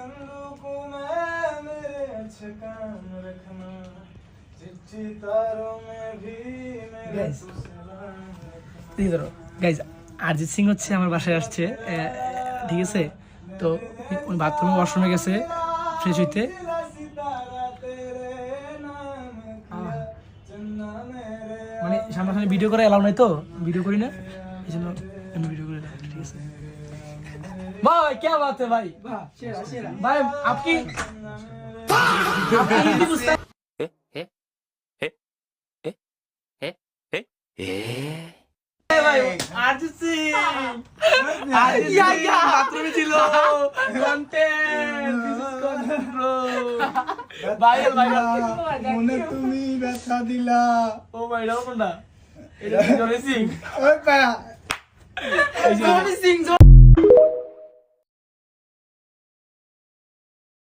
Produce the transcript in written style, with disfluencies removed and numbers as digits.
संदूक में मेरे अच्छे काम रखना, चिट्ठी तारों में भी मेरे দেখি ধরো গাইজ, অরিজিৎ সিং হচ্ছে আমার বাসায় আসছে, ঠিক আছে? তো উনি বাথরুমে ওয়াশরুমে গেছে ফ্রেশ হইতে। মানে সামনাসামনি ভিডিও করে এলাও নাই, তো ভিডিও করি না, এই জন্য আমি ভিডিও করে রাখি, ঠিক আছে? ভাই क्या बात है भाई, भाई आपकी हिंदी पूछता ভাই অরিজিৎ সিং বাথরুমে ছিল, কন্টেন্ট ব্রো ভাই ভাই মনে তুমি ব্যথা দিলা। ও ভাই রাও কোনটা? এটা জনি সিং, ওই পায়া জনি সিং